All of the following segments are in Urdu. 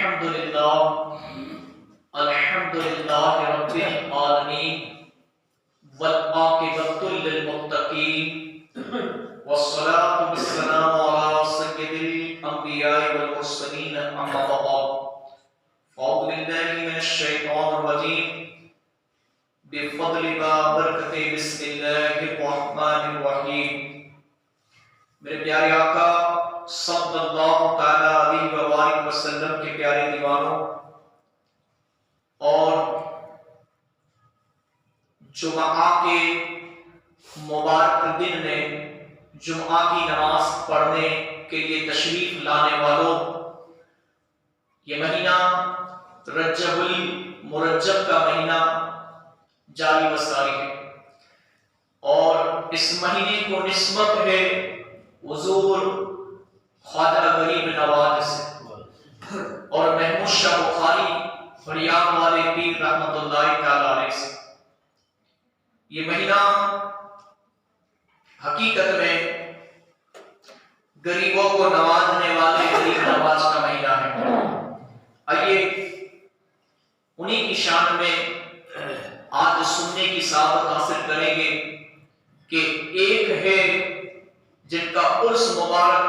الحمد للہ رب العالمین والعاقبۃ للمتقین والصلاة والسلام علی سید الانبیاء والمرسلین اما بعد اعوذ باللہ من الشیطان الرجیم بفضل وبرکت بسم اللہ الرحمن الرحیم۔ میرے پیارے آقا صلی اللہ تعالی علیہ وآلہ وسلم کے پیارے دیوانوں اور جمعہ کے مبارک دن میں جمعہ کی نماز پڑھنے کے لیے تشریف لانے والوں، یہ مہینہ رجب المرجب کا مہینہ جاری و ساری ہے اور اس مہینے کو نسبت ہے حضور خواجہ غریب نواز سے اور محمود شاہ بخاری فریاد والے پیر رحمت اللہ تعالی علیہ سے۔ یہ مہینہ حقیقت میں غریبوں کو نوازنے والے غریب نواز کا مہینہ ہے۔ آئیے انہی کی شان میں آج سننے کی سعادت حاصل کریں گے کہ ایک ہے جن کا عرس مبارک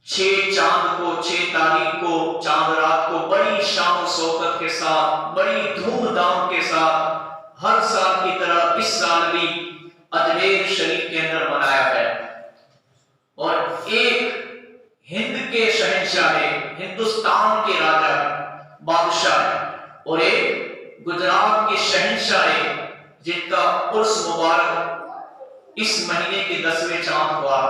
6 چاند کو 6 تاریخ کو چاند رات کو بڑی شان و شوکت کے ساتھ بڑی دھوم دھام کے ساتھ ہر سال کی طرح اس سال بھی اجمیر شریف کے اندر منایا گیا اور ایک ہند کے شہنشاہ ہے، ہندوستان کے راجا ہے، بادشاہ ہے اور ایک گجرات کے شہنشاہ ہے جن کا عرس مبارک اس مہینے کے 10ویں چاند ہوا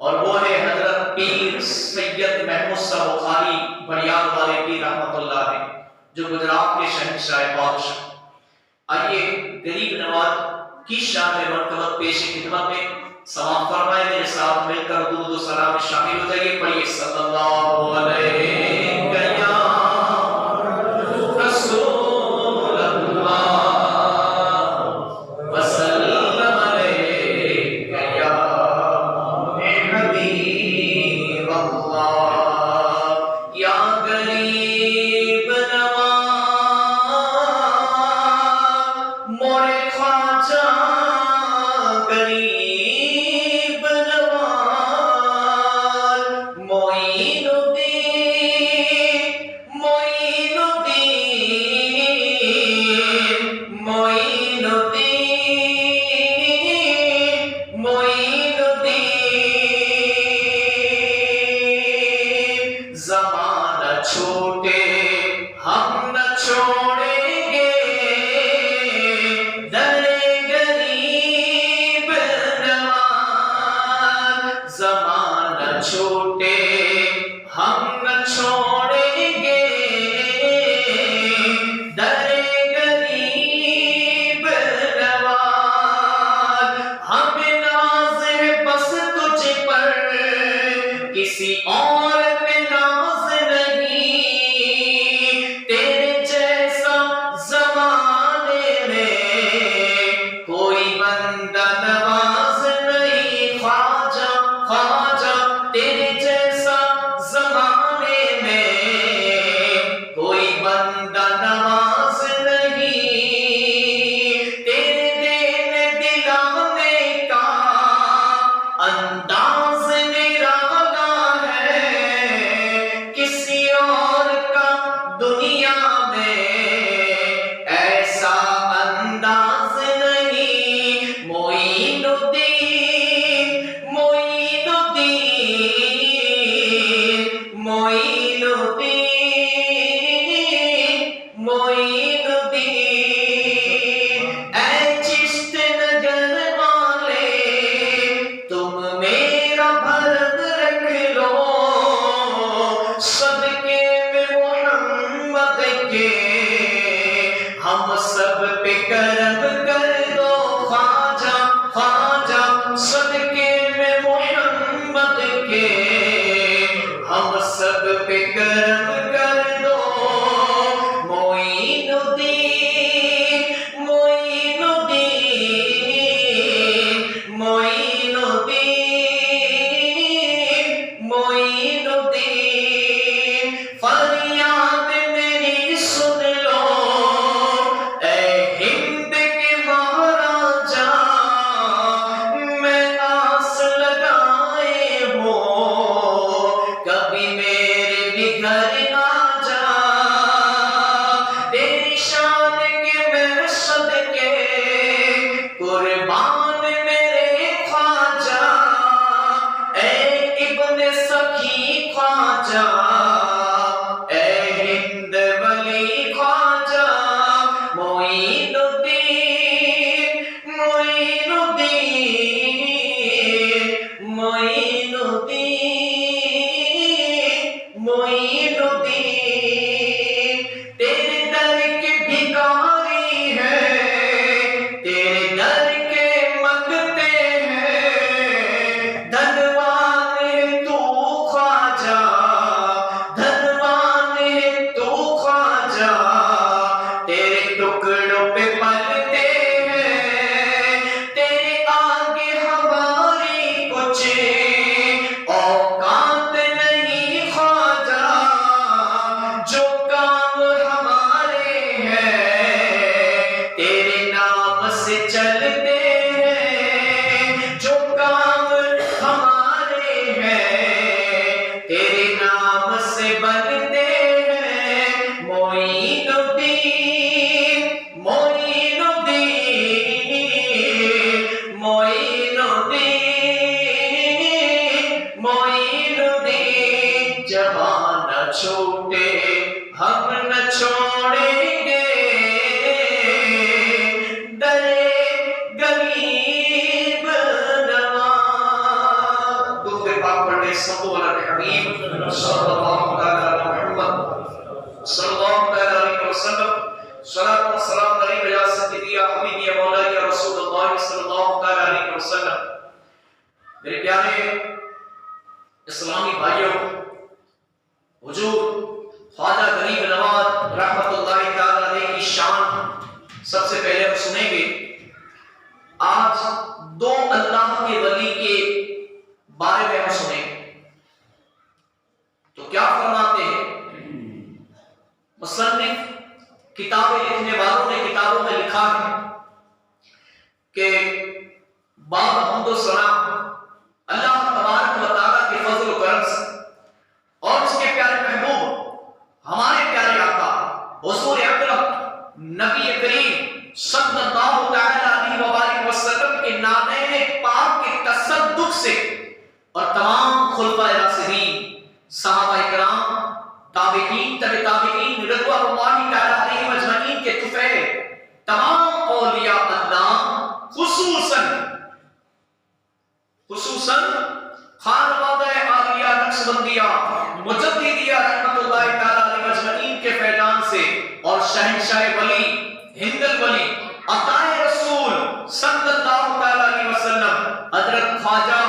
اور وہ ہے حضرت پیر سید محمود شاہ بخاری بڑیال والے پیر رحمت اللہ علیہ جو گجرات کے شہنشاہ بادشاہ۔ آئیے غریب نواز کی شان میں مرتبہ پیش خدمت میں سماعت فرمائے، میرے ساتھ مل کر درود و سلام میں شامل ہو جائیے۔ پڑھیے صلی اللہ علیہ خواجہ، اے ہند ولی خواجہ، معین الدین، معین الدین، معین الدین، معین الدین، تیرے در کے بھکاری ہیں، تیرے در کے منگتے ہیں، دھنوان ہے تو خواجہ، دھنوان ہے تو خواجہ، تیرے ٹکڑوں پہ پلتے ہیں، تیرے آگے ہماری کچھ اوقات نہیں خواجہ، جو کام ہمارے ہیں تیرے نام سے چلتے ہیں، جو کام ہمارے ہیں تیرے نام سے بنتے ہیں، معین الدین، معین الدین، معین الدین، معین الدین، جہاں نہ چھوٹے ہم نہ چھوڑیں گے، درے غریب نواز۔ درود پاک پڑھنے صلو علی حبیب صلی اللہ تعالی علی محمد صلی اللہ تعالی علیہ وسلم، صلاۃ و سلام علیک یا سیدی یا حبیبی یا مولائی یا رسول اللہ صلی اللہ تعالی علیہ وسلم۔ میرے پیارے اسلامی بھائیوں، حضور خواجہ غریب نواز رحمت اللہ تعالی علیہ کی شان سب سے پہلے ہم سنیں گے۔ آج دو اللہ کے ولی کے بارے میں ہم سنیں گے تو کیا فرماتے ہیں مصنف، کتابیں لکھنے والوں نے کتابوں میں لکھا ہے کہ باب حمد و ثنا اللہ تبارک و تعالیٰ کے فضل و کرم سے اور اس کے پیارے محبوب ہمارے پیارے آقا حضور اکرم نبی کریم صلی اللہ تعالی علیہ وآلہ وسلم کے نامین پاک کے تصدق سے اور تمام خلفائے راشدین، صحابہ کرام، تابعین، تبع تابعین رضوان اللہ تعالی علیہم اجمعین کے طفیل تمام اولیاء اللہ، خصوصاً خانوادہ عالیہ نقشبندیہ مجددیہ رحمت اللہ تعالی علیہ اجمعین کے فیضان سے اور شہنشاہ ولی ہند الولی عطائے رسول صلی اللہ تعالی علیہ وسلم حضرت خواجہ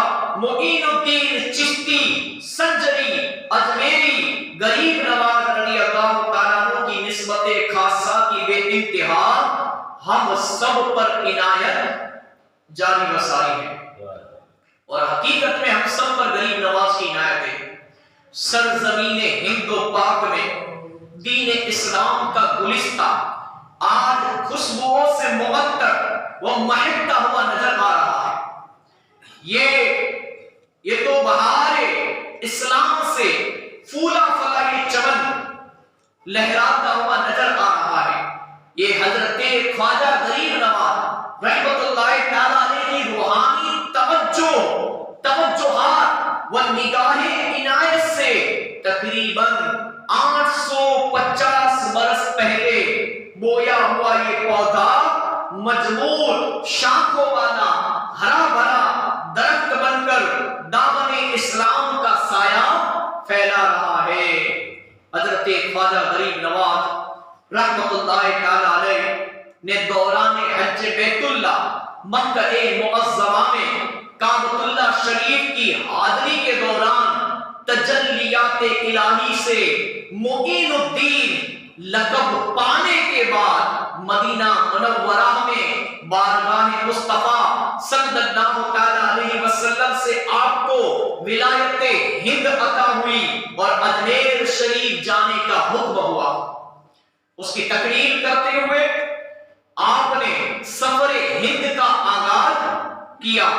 معین الدین چشتی سنجری اجمیری غریب نواز رضی اللہ تعالیٰ عنہ کی نسبت خاصہ کی بے انتہا ہم سب پر عنایت جاری وساری ہے، اور حقیقت میں ہم سب پر غریب نواز کی عنایت ہے۔ سرزمین ہند و پاک میں دین اسلام کا گلستہ آج خوشبوؤں سے معطر و مہکتا ہوا نظر آ رہا ہے۔ یہ تو بہار اسلام سے پھولا پھلا یہ چمن لہراتا ہوا نظر آ رہا ہے۔ یہ حضرت خواجہ غریب نواز رحمت اللہ تعالی علیہ کی روحانی توجہات و نگاہ عنایت سے تقریباً 850 برس پہلے بویا ہوا یہ پودا مجمول شاخوں والا ہرا بھرا درخت بن کر دامن اسلام کا سایہ پھیلا رہا ہے۔ حضرت خواجہ غریب نواز رحمت اللہ تعالی علیہ نے دوران حج بیت اللہ مکہ معظمہ میں کعبۃ اللہ شریف کی حاضری کے دوران تجلیات الہی سے معین الدین لقب پانے کے بعد مدینہ منورہ میں بارگاہ مصطفیٰ صلی اللہ تعالی علیہ وسلم سے آپ کو ولایت ہند عطا ہوئی اور اجمیر شریف جانے کا حکم ہوا۔ اس کی تقریر کرتے ہوئے آپ نے سفر ہند کا آغاز کیا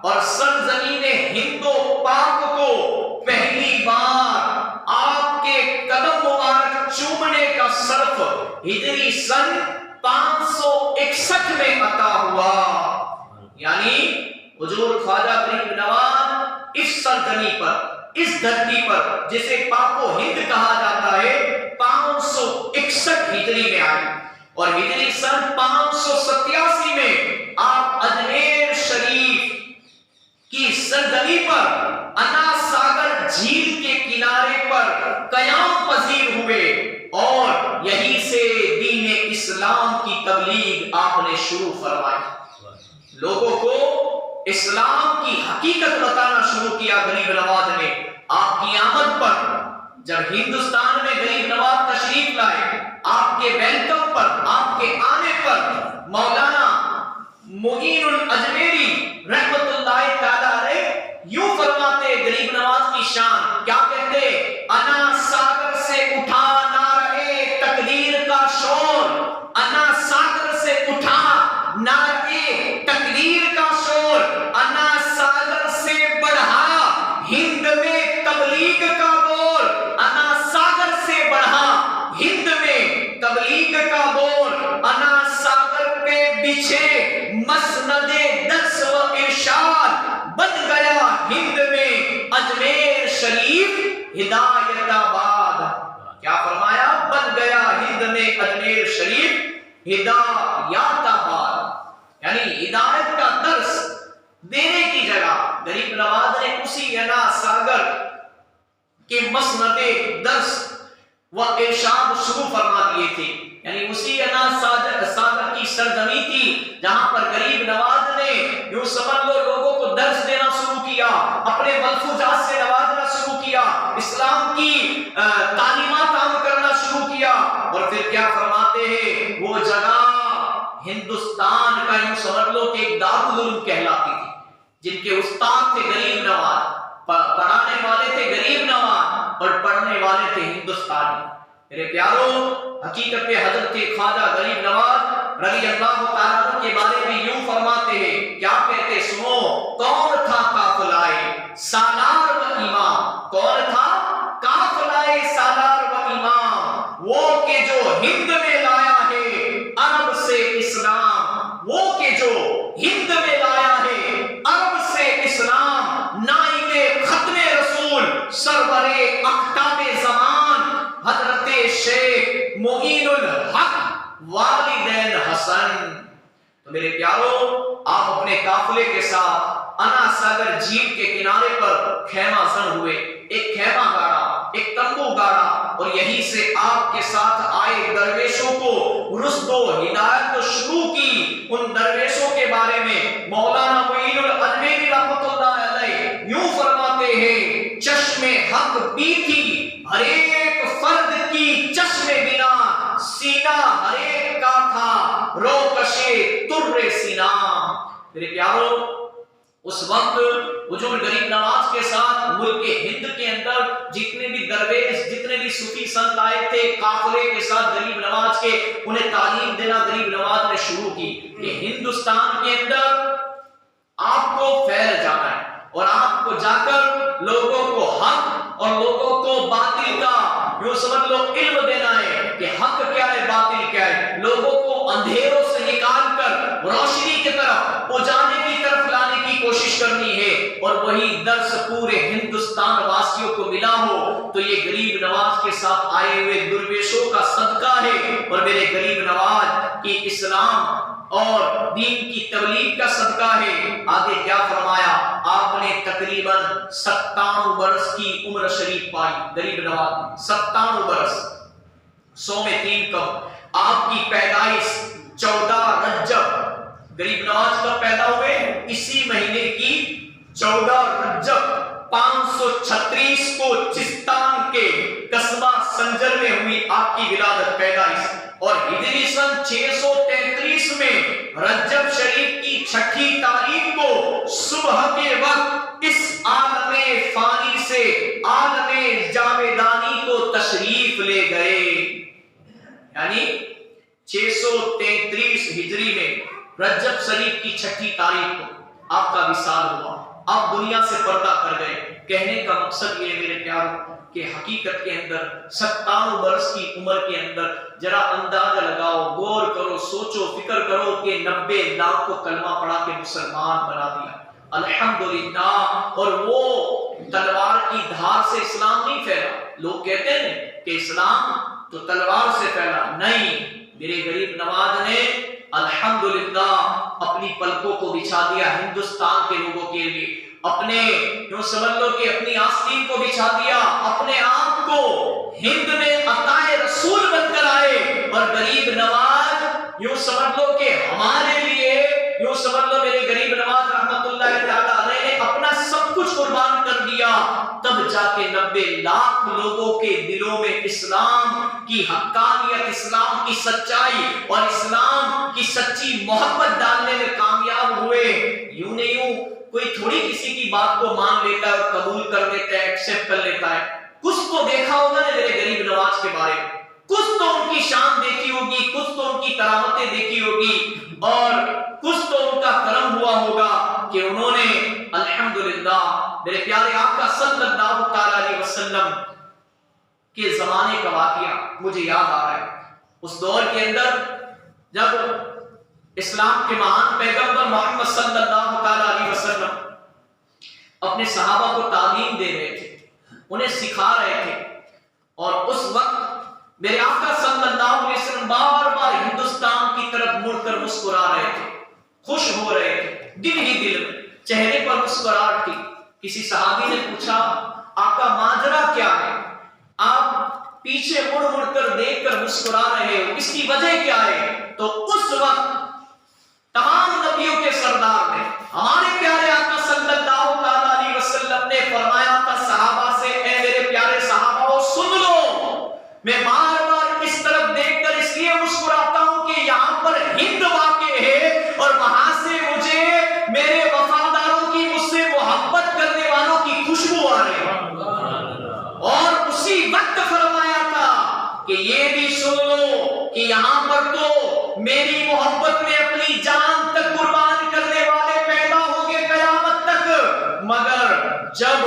اور سرزمین ہند و پاک کو پہلی بار آپ کے قدم مبارک چومنے کا شرف ہجری سن 561 میں عطا ہوا، یعنی حضور خواجہ غریب نواز اس سرزمین پر اس دھرتی پر جسے پاک و ہند کہا جاتا ہے 561 ہجری میں آئی، اور ہجری سن 587 میں آپ اجمیر شریف کی سرزمین پر انا ساگر جھیل کے کنارے پر قیام پذیر ہوئے، اور یہیں سے دین اسلام کی تبلیغ آپ نے شروع فرمائی۔ لوگوں کو اسلام کی حقیقت بتانا شروع کیا غریب نواز نے۔ آپ کی آمد پر جب ہندوستان میں غریب نواز تشریف لائے، آپ کے ویلکم پر، آپ کے آنے پر مولانا معین الاجمیری رحمت اللہ تعالی علیہ یوں فرماتے غریب نواز کی شان، کیا کہتے؟ انا ساگر سے اٹھا نعرہ تقدیر کا شور، انا ساگر سے اٹھا نعرہ تقدیر کا شور، انا ساگر سے بڑھا ہند میں تبلیغ کا دور، انا ساگر سے بڑھا ہند میں تبلیغ کا دور، انا ساگر پہ بچھے مسند درس و ارشاد، بن گیا ہند میں اجمیر شریف ہدایت آباد۔ کیا فرمایا؟ بن گیا ہند میں اجمیر شریف ہدایت آباد، یعنی ہدایت کا درس دینے کی جگہ غریب نواز نے اسی انا ساگر کے مسند درس و ارشاد شروع فرما دیے تھے، یعنی اسی انا ساگر کی سرزمین تھی جہاں پر غریب نواز نے یوں سمجھ لو لوگوں کو درس دینا شروع کیا، اپنے ملفوظات سے نوازنا شروع کیا، اسلام کی تعلیمات عام کرنا شروع کیا، اور پھر کیا فرماتے ہیں؟ وہ جگہ ہندوستان کا یوں سمجھ لو کہ ایک دارالعلوم کہلاتی تھی، جن کے استاد تھے غریب نواز، پڑھانے والے تھے غریب نواز، اور پڑھنے والے تھے ہندوستانی۔ میرے پیاروں، حقیقت میں حضرت خواجہ غریب نواز رضی اللہ تعالیٰ عنہ کے بارے میں یوں فرماتے ہیں، کیا کہتے؟ سنو، کون تھا قافلائے سالار و امام، کون تھا قافلائے سالار و امام، وہ کہ جو ہند میں لایا ہے عرب سے اسلام، وہ کہ جو ہند میں لایا ہے عرب سے اسلام، نائب ختم رسول سرور اختاب زمان حضرت شیخ معین الحق والدین حسن۔ تو میرے پیاروں، آپ اپنے قافلے کے ساتھ انا ساگر جھیل کے کنارے پر خیمہ زن ہوئے، ایک خیمہ گاڑا، ایک تمبو گاڑا، اور یہیں سے آپ کے ساتھ آئے درویشوں کو رشد و ہدایت شروع کی۔ ان درویشوں کے بارے میں مولانا معین الاجمیری رحمۃ اللہ علیہ یوں فرماتے ہیں، چشم حق بھی تھی ہر ایک فرد کی چشم بنا، سینہ ہر ایک کا تھا روکشے تر سینہ۔ میرے پیاروں، اس وقت حضور غریب نواز کے ساتھ ملک ہند کے اندر جتنے بھی درویش، جتنے بھی صوفی سنت آئے تھے قافلے کے ساتھ غریب نواز کے، انہیں تعلیم دینا غریب نواز نے شروع کی کہ ہندوستان کے اندر آپ کو پھیل جانا ہے، اور آپ کو جا کر لوگوں کو حق اور لوگوں کو باطل کا یوں سمجھ لو علم دینا ہے کہ حق کیا ہے، باطل کیا ہے، لوگوں کو اندھیروں سے نکال کر روشنی کی طرف، اجالے کی طرف لانے کی کوشش کرنی ہے، اور وہی درس پورے ہندوستان واسیوں کو ملا ہو تو یہ غریب نواز کے ساتھ آئے ہوئے درویشوں کا صدقہ ہے، اور میرے غریب نواز کی اسلام اور دین کی تبلیغ کا صدقہ ہے۔ آگے کیا فرمایا؟ آپ نے تقریباً 97 برس کی عمر شریف پائی، غریب نواز 97 برس، 100 میں 3 کم۔ آپ کی پیدائش 14 رجب، غریب نواز کب پیدا ہوئے؟ اسی مہینے کی 14 رجب 536 کو چستان کے قصبہ سنجر میں ہوئی آپ کی ولادت، پیدائش، اور ہجری سن 633 میں رجب شریف کی 6 تاریخ کو صبح کے وقت اس عالم فانی سے عالم جاویدانی کو تشریف لے گئے، یعنی 633 ہجری میں رجب شریف کی 6 تاریخ کو آپ کا وصال ہوا، آپ دنیا سے پردہ کر گئے۔ کہنے کا مقصد یہ ہے میرے پیاروں کہ حقیقت کے اندر 57 برس کی عمر کے اندر ذرا اندازہ لگاؤ، غور کرو، سوچو، فکر کرو کہ 90 لاکھ کو کلمہ پڑھا کے مسلمان بنا دیا، الحمدللہ، اور وہ تلوار کی دھار سے اسلام نہیں پھیلا. لوگ کہتے ہیں کہ اسلام تو تلوار سے پھیلا. نہیں، میرے غریب نواز نے الحمدللہ اپنی پلکوں کو بچھا دیا ہندوستان کے لوگوں کے لیے. اپنے یوں سمجھ لو کہ اپنی آستین کو بچھا دیا، اپنے آپ کو ہند میں عطائے رسول بن کر آئے. اور غریب نواز یوں سمجھ لو کہ ہمارے لیے، یوں سمجھ لو میرے غریب نواز رحمت اللہ تعالیٰ علیہ نے اپنا سب کچھ قربان کر دیا. تب جا کے 90 لاکھ لوگوں کے دلوں میں اسلام کی حقانیت، اسلام کی سچائی اور اسلام کی سچی محبت ڈالنے میں کامیاب ہوئے. یوں نہیں یوں کوئی تھوڑی کسی کی بات کو مان لیتا ہے اور قبول کر لیتا ہے، ایکسپٹ کر لیتا ہے. کچھ تو دیکھا ہوگا نا میرے غریب نواز کے بارے میں، کچھ تو ان کی شان دیکھی ہوگی، کچھ تو ان کی کرامتیں دیکھی ہوگی، اور کچھ تو ان کا کرم ہوا ہوگا کہ انہوں نے الحمدللہ میرے پیارے آقا صلی اللہ تعالی علیہ وسلم کے زمانے کا واقعہ مجھے یاد آ رہا ہے. اس دور کے اندر جب اسلام کے مہان پیغمبر محمد صلی اللہ تعالی علیہ وسلم اپنے صحابہ کو تعلیم دے رہے تھے، انہیں سکھا رہے تھے، اور اس وقت میرے آقا صلی اللہ علیہ وسلم بار بار ہندوستان کی طرف مڑ کر مسکرا رہے تھے، خوش ہو رہے تھے، دل ہی دل میں چہرے پر مسکراہٹ تھی. کسی صحابی نے پوچھا آقا ماجرا کیا ہے؟ آپ پیچھے مڑ مڑ کر دیکھ کر مسکرا رہے ہو، اس کی وجہ کیا ہے؟ تو اس وقت تمام نبیوں کے سردار نے، ہمارے پیارے آقا صلی اللہ تعالی علیہ وسلم نے فرمایا تھا صحابہ سے، اے میرے پیارے صحابہ سن لو، میں بار بار اس طرف دیکھ کر اس لیے مسکراتا ہوں کہ یہاں پر ہند واقع ہے، اور وہاں سے مجھے میرے وفاداروں کی، مجھ سے محبت کرنے والوں کی خوشبو آ رہی ہے. اور اسی وقت فرمایا تھا کہ یہ بھی سن لو کہ یہاں پر تو میری محبت میں اپنی جان تک قربان کرنے والے پیدا ہوں گے قیامت تک. مگر جب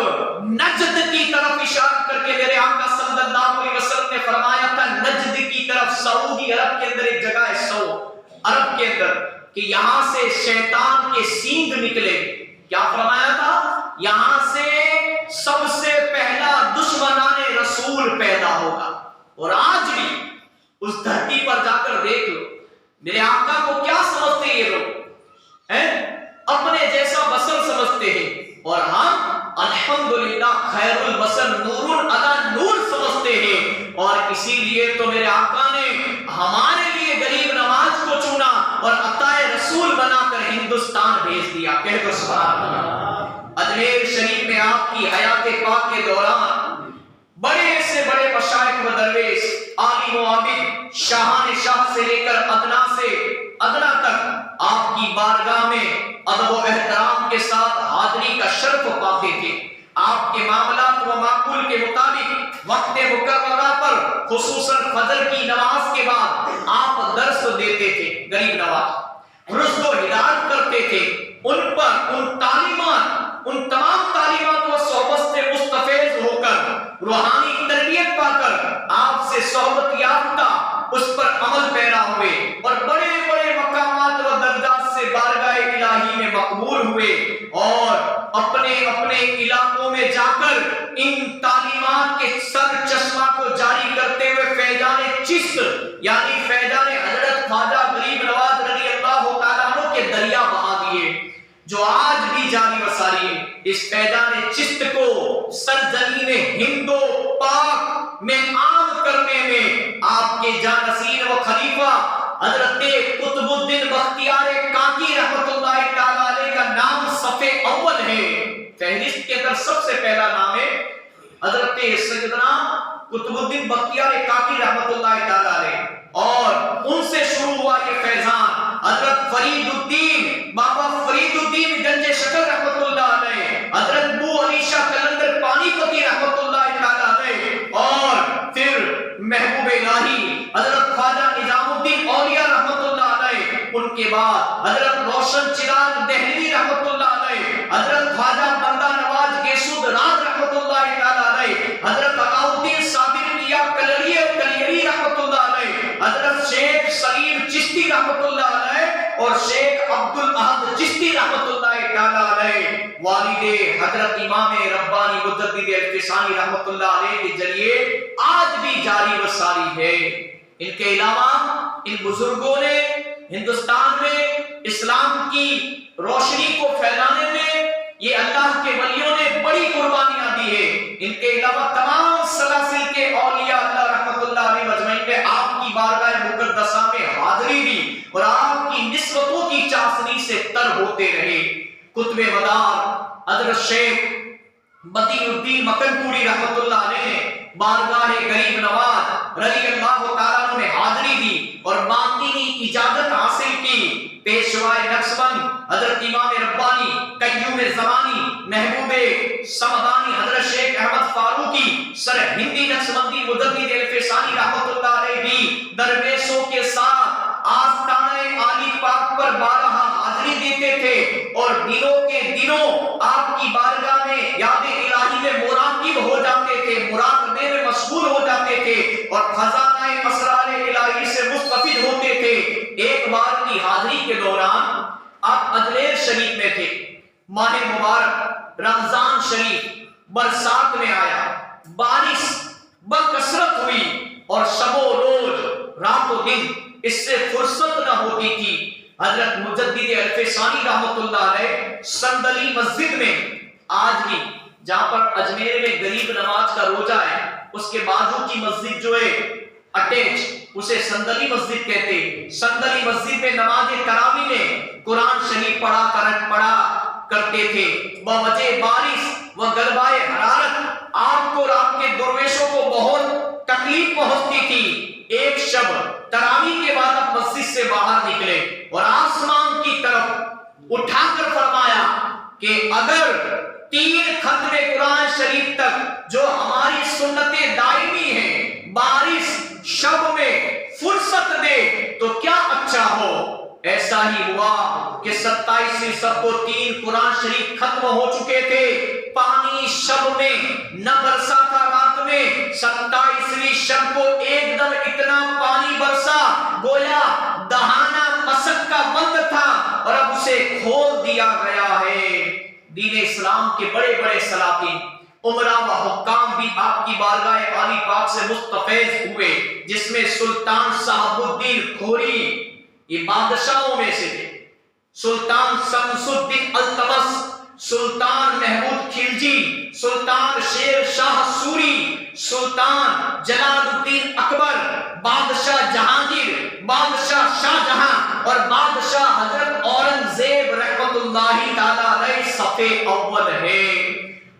نجد کی طرف اشارہ کر کے میرے آقا صلی اللہ علیہ وسلم نے فرمایا تھا نجد کی طرف، سعودی عرب کے اندر ایک جگہ ہے سعود عرب کے اندر، کہ یہاں سے شیطان کے سینگ نکلے. کیا فرمایا تھا؟ یہاں سے سب سے پہلا دشمنان رسول پیدا ہوگا. اور آج بھی اس دھرتی پر جا کر دیکھ لو میرے آقا کو کیا سمجھتے یہ لوگ ہیں؟ اپنے جیسا بشر سمجھتے ہیں، اور ہم الحمدللہ خیر البشر نور علی نور سمجھتے ہیں. اور اسی لیے تو میرے آقا نے ہمارے لیے غریب نواز کو چنا اور عطائے رسول بنا کر ہندوستان بھیج دیا. کہہ دو سبحان اللہ. اجمیر شریف میں آپ کی حیات پاک کے دوران بڑے سے بڑے مشائخ و درویش، عالم و عابد، شاہان شاہ سے لے کر ادنا تک آپ کی بارگاہ میں ادب و احترام کے ساتھ حاضری کا شرف پاتے تھے. آپ کے معاملات و معقول کے مطابق وقت مقررہ پر خصوصاً فجر کی نماز کے بعد آپ درس دیتے تھے. غریب نواز رشد و ہدایت کرتے تھے، ان پر ان تعلیمات، ان تمام تعلیمات و صحبت سے مستفیض ہو کر، روحانی تربیت پا کر آپ سے صحبت یافتہ، اس پر عمل پیرا ہوئے، اور بڑے بڑے مقامات و درجات سے بارگاہ الہی میں مقبول ہوئے. اور اپنے اپنے علاقوں میں جا کر ان تعلیمات کے سر چشمہ کو جاری کرتے ہوئے فیضان چشت یعنی فیضان حضرت خواجہ غریب نواز رضی اللہ تعالیٰ عنہ کے دریا بہا دیے، جو آج بھی جاری و ساری ہے. اس فیضان چشت کو سرزمین ہند و پاک میں عام کرنے میں آپ کے جانشین و خلیفہ حضرت قطب الدین بختیار کاکی رحمت اللہ تعالی علیہ کا نام صفحے اول ہے. فہرست کے اندر سب سے پہلا نام ہے حضرت سیدنا قطب الدین بختیار کاکی رحمت اللہ تعالی علیہ، اور ان سے شروع ہوا یہ فیضان. حضرت فرید الدین، بابا فرید الدین گنج شکر رحمت اللہ علیہ، حضرت بو علی شاہ قلندر پانی پتی رحمت اللہ تعالی علیہ، اور پھر محبوب الہی حضرت خواجہ نظام الدین اولیاء رحمت اللہ علیہ. ان کے بعد حضرت روشن چراغ دہلوی رحمت اللہ علیہ، حضرت خواجہ بندہ نواز گیسود راز رحمت اللہ تعالی علیہ، حضرت علاؤدین صابر میاں کلیری رحمت اللہ علیہ، حضرت شیخ سلیم چشتی رحمت اللہ علیہ، اور شیخ عبد الاحد چشتی رحمت اللہ تعالی علیہ والد حضرت امام ربانی مجدد الفسانی رحمت اللہ علیہ کے ذریعے آج بھی جاری و ساری ہے۔ ان کے علاوہ ان بزرگوں نے ہندوستان میں اسلام کی روشنی کو پھیلانے میں یہ اللہ کے ولیوں نے بڑی قربانیاں دی ہے۔ ان کے علاوہ تمام سلاسل کے اولیاء اللہ رحمت اللہ علیہ مجمعین نے آپ کی بارگاہ مقدسہ میں حاضری دی اور آپ کی نسبتوں کی چاشنی سے تر ہوتے رہے۔ قطب مدار حضرت شیخ بدین الدین مکن پوری رحمت اللہ علیہ نے بارگاہ غریب نواز رضی اللہ تعالیٰ عنہ نے حاضری دی اور باطنی اجازت حاصل کی۔ پیشوائے نقشبند حضرت امام ربانی قیوم زمانی محبوب سمدانی حضرت شیخ احمد فاروقی سر ہندی نقشبندی مجدد الفسانی رحمت اللہ علیہ بھی درویشوں کے ساتھ آستانہ عالی پاک پر بارہا حاضری دیتے تھے اور دنوں کے دنوں آپ کی بارگاہ میں یاد الہی میں مراقب ہو جاتے تھے، مراقبے میں مشغول ہو جاتے تھے اور خزانہ اسرار الہی سے مستفید ہوتے تھے۔ ایک بار کی حاضری کے دوران آپ اجمیر شریف میں تھے، ماہ مبارک رمضان شریف برسات میں آیا، بارش بکثرت ہوئی اور شب و روز رات و دن اس سے فرصت نہ ہوتی تھی۔ حضرت مجدد الفسانی رحمت اللہ علیہ صندلی مسجد میں آج بھی جہاں پر اجمیر میں غریب نواز کا روزہ ہے اس کے بازو کی مسجد جو ہے اٹیچ اسے صندلی مسجد کہتے ہیں۔ صندلی مسجد میں نماز تراویح میں قرآن شریف پڑھا کرتے تھے۔ بوجہ بارش و غلبہ حرارت آپ کو رات کے درویشوں کو بہت تکلیف پہنچتی تھی۔ ایک شب تراویح کے بعد آپ مسجد سے باہر نکلے اور آسمان کی طرف اٹھا کر فرمایا کہ اگر 3 ختم قرآن شریف تک جو ہماری سنت دائمی ہے بارش شب میں فرصت دے تو کیا اچھا ہو۔ ایسا ہی ہوا کہ 27ویں شب کو 3 قرآن شریف ختم ہو چکے تھے، پانی شب میں نہ برسا تھا رات میں۔ 27ویں شب کو ایک دم اتنا پانی برسا گویا دہانا مسک کا بند تھا اور اب اسے کھول دیا گیا ہے۔ دین اسلام کے بڑے بڑے سلاطین عمرہ و حکام بھی آپ کی بارگاہ عالی پاک سے مستفیض ہوئے، جس میں سلطان صاحب الدین کھوری یہ بادشاہوں میں سے تھے، سلطان شمس الدین التمش، سلطان محمود خلجی، سلطان شیر شاہ سوری، سلطان جلال الدین اکبر، بادشاہ جہانگیر، بادشاہ شاہ جہاں اور بادشاہ حضرت اورنگزیب رحمت اللہ تعالی علیہ صفے اول ہے۔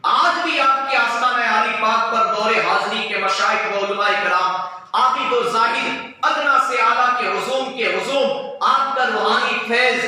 آج بھی آپ کے آستانہ عالی پاک پر دور حاضری کے مشائخ و علماء کرام عابد و زاہد ادنا سے اعلیٰ کے ہجوم کے ہجوم آپ کا روحانی فیض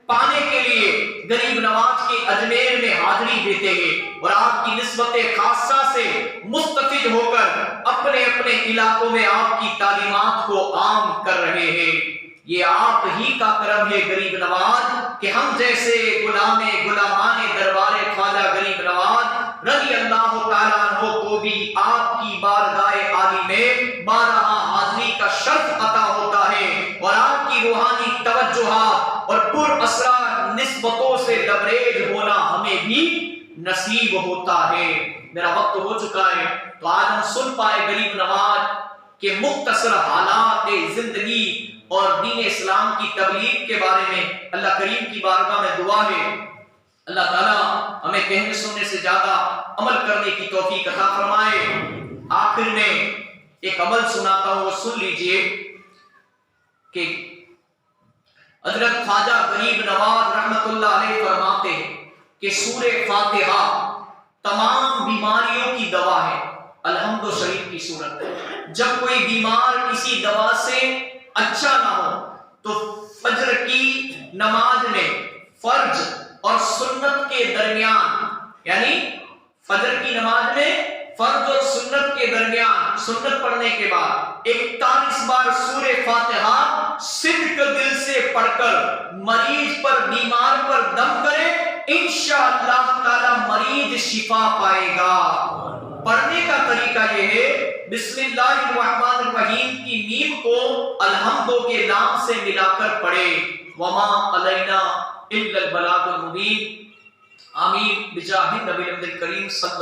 پانے کے لیے غریب نواز کے اجمیر میں حاضری دیتے ہیں اور آپ کی نسبت خاصہ سے مستفید ہو کر اپنے اپنے علاقوں میں آپ کی تعلیمات کو عام کر رہے ہیں۔ یہ آپ ہی کا کرم ہے غریب نواز کہ ہم جیسے غلامان دربار خواجہ غریب نواز رضی اللہ تعالیٰ عنہ کو بھی آپ کی بارگاہ عالی میں بارہا حاضری کا شرف عطا ہوتا ہے اور آپ کی روحانی توجہات اور پر اسرار نسبتوں سے لبریز ہونا ہمیں بھی نصیب ہوتا ہے۔ میرا وقت ہو چکا ہے تو آج ہم سن پائے غریب نواز کے مختصر حالات زندگی اور دین اسلام کی تبلیغ کے بارے میں۔ اللہ کریم کی بارگاہ میں دعا ہے اللہ تعالیٰ ہمیں کہنے سننے سے زیادہ عمل کرنے کی توفیق عطا فرمائے۔ آخر میں ایک عمل سناتا ہوں، وہ سن لیجئے کہ حضرت خواجہ غریب نواز رحمت اللہ علیہ فرماتے ہیں کہ سورہ فاتحہ تمام بیماریوں کی دوا ہے۔ الحمد شریف کی صورت جب کوئی بیمار کسی دوا سے اچھا نہ ہو تو فجر کی نماز میں فرض اور سنت کے درمیان، یعنی فجر کی نماز میں فرض اور سنت کے درمیان سنت پڑھنے کے بعد 41 بار سورہ فاتحہ صدق دل سے پڑھ کر مریض پر بیمار پر دم کرے، انشاءاللہ تعالی مریض شفا پائے گا۔ پڑھنے کا طریقہ یہ ہے بسم اللہ الرحمن الرحیم کی میم کو الحمدو کے نام سے ملا کر پڑھے، وما علینا الا البلاغ المبین. آمین بجاہ النبی الکریم صلی